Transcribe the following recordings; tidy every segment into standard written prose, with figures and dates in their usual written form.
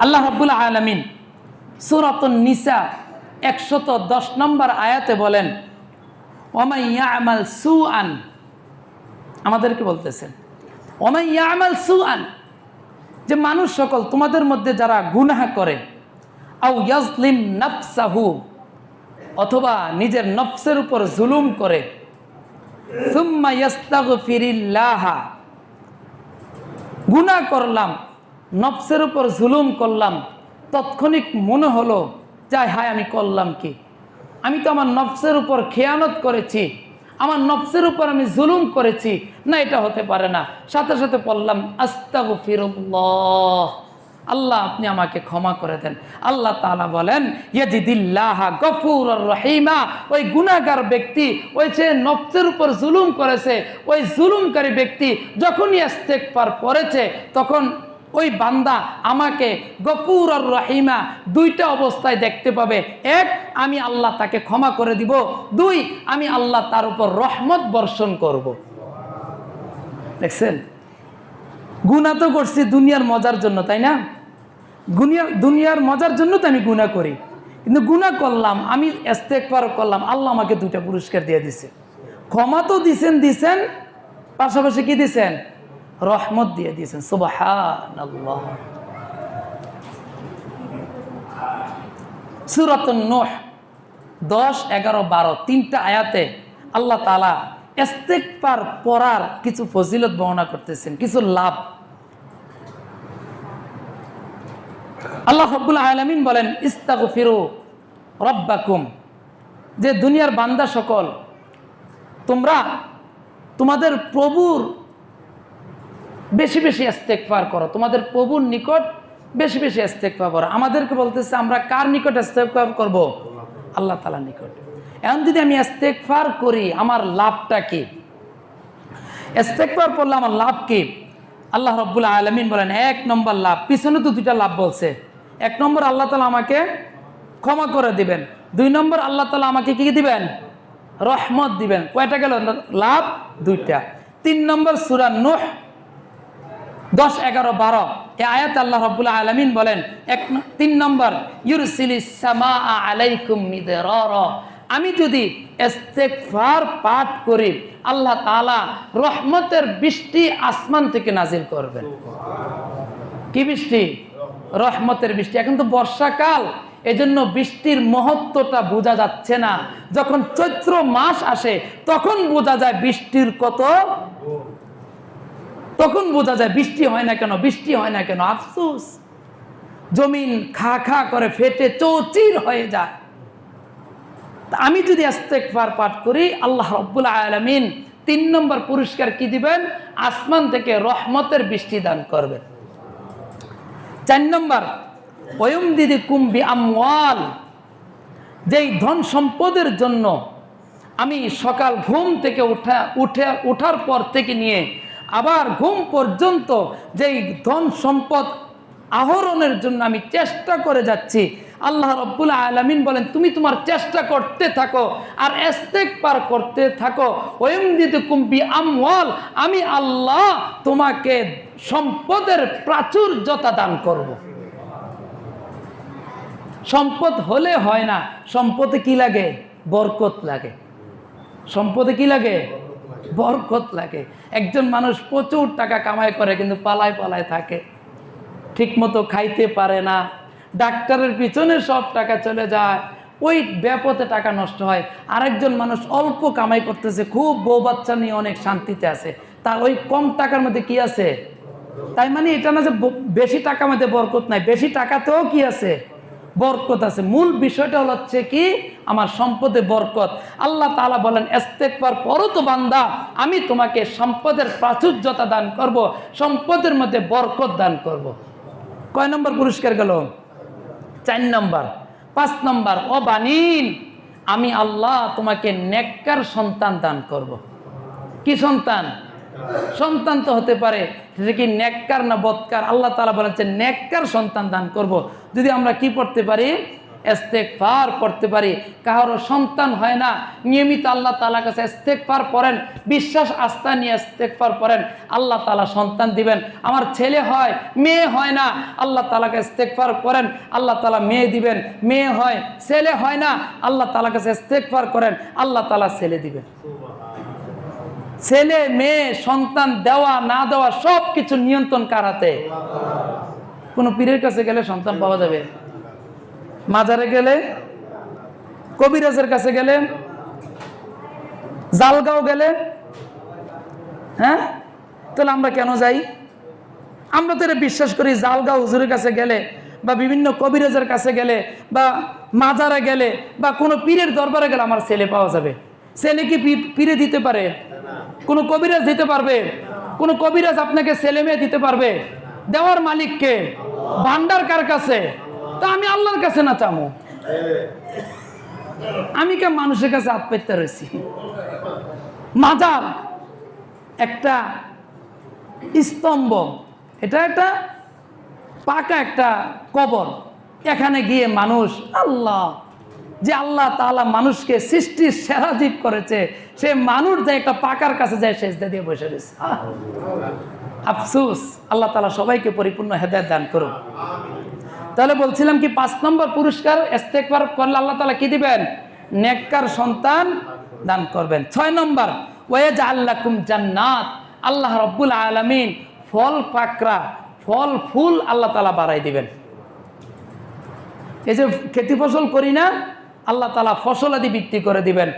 আল্লাহ রাব্বুল আলামিন সূরাতুন নিসা 110 নম্বর আয়াতে বলেন, ওয়ামান ইয়ামাল সুআন, আমাদেরকে বলতেছেন ওয়ামান ইয়ামাল সুআন, যে মানুষ সকল তোমাদের মধ্যে যারা গুনাহ করে, আও ইয়াজলিম নাফসাহু, অথবা নিজের নফসের উপর জুলুম করে, সুম্মা ইয়াস্তাগফিরিল্লাহ, গুনাহ করলাম, নফসের উপর জুলুম করলাম, তৎক্ষণিক মনে হলো যাই হায় আমি করলাম কি, আমি তো আমার নফসের উপর খেয়ানত করেছি, আমার নফসের উপর আমি জুলুম করেছি, না এটা হতে পারে না, সাথে সাথে পড়লাম আস্তাগফিরুল্লাহ, আল্লাহ আপনি আমাকে ক্ষমা করে দেন। আল্লাহ তাআলা বলেন ইয়াজিদিল্লাহ গফুরুর রহিমা, ওই গুনাহগার ব্যক্তি, ওই যে নফসের উপর জুলুম করেছে, ওই জুলুমকারী ব্যক্তি যখনই ইস্তেগফার করেছে তখন ওই বান্দা আমাকে গফুর আর রহিমা দুইটা অবস্থায় দেখতে পাবে। এক, আমি আল্লাহ তাকে ক্ষমা করে দিব। দুই, আমি আল্লাহ তার উপর রহমত বর্ষণ করব। দেখছেন, গুনাহ তো করছি দুনিয়ার মজার জন্য, তাই না? দুনিয়ার মজার জন্য তো আমি গুনাহ করি, কিন্তু গুনাহ করলাম, আমি ইস্তেগফার করলাম, আল্লাহ আমাকে দুইটা পুরস্কার দিয়ে দিছে। ক্ষমা তো দিছেন, পাশাপাশি কি দিছেন? রহমত দিয়ে দিয়েছেন। সুবহানাল্লাহ। সূরাতুন নূহ 10, 11, 12 তিনটা আয়াতে আল্লাহ তাআলা ইস্তেগফার পড়ার কিছু ফজিলত বর্ণনা করতেছেন, কিছু লাভ। আল্লাহ রাব্বুল আলামিন বলেন ইস্তাগফিরু রাব্বাকুম, যে দুনিয়ার বান্দা সকল তোমরা তোমাদের প্রভুর বেশি বেশি ইস্তেগফার করো, তোমাদের প্রভুর নিকট বেশি বেশি ইস্তেগফার করো। আমাদেরকে বলতেছে আমরা কার নিকট ইস্তেগফার করব? আল্লাহ তাআলার নিকট। এখন যদি আমি ইস্তেগফার করি আমার লাভটা কি? ইস্তেগফার করলে আমার লাভ কি? আল্লাহ রাব্বুল আলামিন বলেন 1 নম্বর লাভ, পিছনে তো দুইটা লাভ বলছে। 1 নম্বর আল্লাহ তাআলা আমাকে ক্ষমা করে দিবেন। 2 নম্বর আল্লাহ তাআলা আমাকে কি দিবেন? রহমত দিবেন। কয়টা গেল লাভ? 2টা। 3 নম্বর সূরা নূহ 10, 11, 12 এই আয়াত আল্লাহ রাব্বুল আলামিন বলেন 3 নম্বর, ইউরসিলিস সামাআ আলাইকুম মিদরারা, আমি যদি ইস্তেগফার পাঠ করি আল্লাহ তাআলা রহমতের বৃষ্টি আসমান থেকে নাজিল করবেন। কি বৃষ্টি? রহমতের বৃষ্টি। এখন তো বর্ষাকাল, এজন্য বৃষ্টির মহত্বটা বোঝা যাচ্ছে না। যখন চৈত্র মাস আসে তখন বোঝা যায় বৃষ্টির কত, তখন বোঝা যায় বৃষ্টি হয় না কেন, বৃষ্টি হয় না কেন। আফসোস, জমিন খা খা করে ফেটে চৌচির হয়ে যায়। আমি যদি ইস্তেগফার পাঠ করি আল্লাহ রাব্বুল আলামিন 3 নম্বর পুরস্কার কি দিবেন? আসমান থেকে রহমতের বৃষ্টি দান করবেন। 4 নম্বর, ওয়ায়ুমদিদুকুম বিআমওয়াল, যেই ধন সম্পদের জন্য আমি সকাল ঘুম থেকে উঠার পর থেকে নিয়ে আবার ঘুম পর্যন্ত যেই ধন সম্পদ আহরণের জন্য আমি চেষ্টা করে যাচ্ছি, আল্লাহ রাব্বুল আলামিন বলেন তুমি তোমার চেষ্টা করতে থাকো আর ইস্তেগফার করতে থাকো। ওয়ায়ুমদিদুকুম বিআমওয়াল, আমি আল্লাহ তোমাকে সম্পদের প্রাচুর্যতা দান করব। সম্পদ হলে হয় না, সম্পদে কি লাগে? বরকত লাগে। সম্পদে কি লাগে? বরকত লাগে। একজন মানুষ প্রচুর টাকা কামাই করে কিন্তু পালায় পালায় থাকে, ঠিক মতো খাইতে পারে না, ডাক্তারের পিছনে সব টাকা চলে যায়, ওই ব্যাপতে টাকা নষ্ট হয়। আরেকজন মানুষ অল্প কামাই করতেছে, খুব বউ বাচ্চা নিয়ে অনেক শান্তিতে আছে, তার ওই কম টাকার মধ্যে কি আছে? তাই মানে এটা না যে বেশি টাকার মধ্যে বরকত নাই, বেশি টাকাতেও কি আছে? বরকত আছে। মূল বিষয়টা হচ্ছে কি? আমার সম্পদে বরকত। আল্লাহ তাআলা বলেন ইস্তেগফার করো তো বান্দা, আমি তোমাকে সম্পদের প্রাচুর্যতা দান করব, সম্পদের মধ্যে বরকত দান করব। কয় নম্বর পুরস্কার গেল? 4 নম্বর। 5 নম্বর, ও বানিন, আমি আল্লাহ তোমাকে নেককার সন্তান দান করব। কি সন্তান? সন্তান তো হতে পারে, সেটা কি নেককার না বদকার? আল্লাহ তাআলা বলেছেন নেককার সন্তান দান করব। যদি আমরা কি পড়তে পারি? ইস্তেগফার করতে পারি। কারো সন্তান হয় না, নিয়মিত আল্লাহ তাআলার কাছে ইস্তেগফার করেন, বিশ্বাস আস্থা নিয়ে ইস্তেগফার করেন, আল্লাহ তাআলা সন্তান দিবেন। আমার ছেলে হয়, মেয়ে হয় না, আল্লাহ তাআলাকে ইস্তেগফার করেন, আল্লাহ তাআলা মেয়ে দিবেন। মেয়ে হয়, ছেলে হয় না, আল্লাহ তাআলার কাছে ইস্তেগফার করেন, আল্লাহ তাআলা ছেলে দিবেন। ছেলে মেয়ে সন্তান দেওয়া না দেওয়া সব কিছু নিয়ন্ত্রণ কার হাতে? কোন পীরের কাছে গেলে সন্তান পাওয়া যাবে? মাজারে গেলে, কবিরাজের কাছে গেলে, জালগাঁও গেলে, হ্যাঁ, তাহলে আমরা কেন যাই? আমরা তো এটা বিশ্বাস করি জালগাঁও হুজুরের কাছে গেলে বা বিভিন্ন কবিরাজের কাছে গেলে বা মাজারে গেলে বা কোনো পীরের দরবারে গেলে আমার ছেলে পাওয়া যাবে। ছেলে কি পীরে দিতে পারে? কোনো কবিরাজ দিতে পারবে? কোনো কবিরাজ আপনাকে ছেলে মেয়ে দিতে পারবে? দেওয়ার মালিককে, ভান্ডার কার কাছে? তা আমি আল্লাহর কাছে না চামো, আমি কে মানুষের কাছে হাত পেতে রয়েছি? মাজার একটা স্তম্ভ, এটা একটা পাকা একটা কবর। এখানে গিয়ে মানুষ আল্লাহ, যে আল্লাহ তাআলা মানুষকে সৃষ্টির সেরা জীব করেছে, সে মানুষ যে একটা পাকার কাছে যায় সেজদা দিয়ে বসে রয়েছে। আফসোস, আল্লাহ তাআলা সবাইকে পরিপূর্ণ হেদায়েত দান করুন। তাহলে বলছিলাম কি, 5 নম্বর পুরস্কার, ইস্তেগফার করলে আল্লাহ তাআলা কি দিবেন? নেককার সন্তান দান করবেন। 6 নম্বর, ওয়াজআল লাকুম জান্নাত, আল্লাহ রাব্বুল আলামিন ফল পাকড়া, ফল ফুল আল্লাহ তাআলা বাড়াই দিবেন। এই যে খেতি ফসল করি না, আল্লাহ তাআলা ফসল আদি বৃদ্ধি করে দিবেন,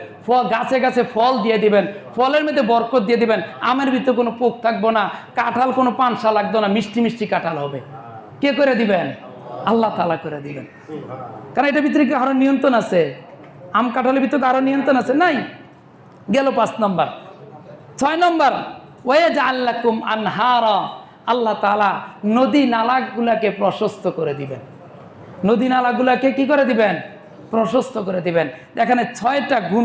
গাছে গাছে ফল দিয়ে দিবেন, ফলের মধ্যে বরকত দিয়ে দিবেন। আমের ভিতরে কোনো পোক থাকবো না, কাঁঠাল কোনো পানসা লাগতো না, মিষ্টি মিষ্টি কাঁঠাল হবে। কে করে দিবেন? আল্লাহ তাআলা করে দিবেন। কারণ এটার ভিতরে কি আরো নিয়ন্ত্রণ আছে? আম কাঁঠালের ভিতরে আরো নিয়ন্ত্রণ আছে? নাই। গেল 5 নম্বর। 6 নম্বর, ওয়াজআল লাকুম আনহারা, আল্লাহ তাআলা নদী নালাগুলাকে প্রশস্ত করে দিবেন। নদী নালাগুলাকে কি করে দিবেন? প্রশস্ত করে দিবেন। এখানে 6টা গুণ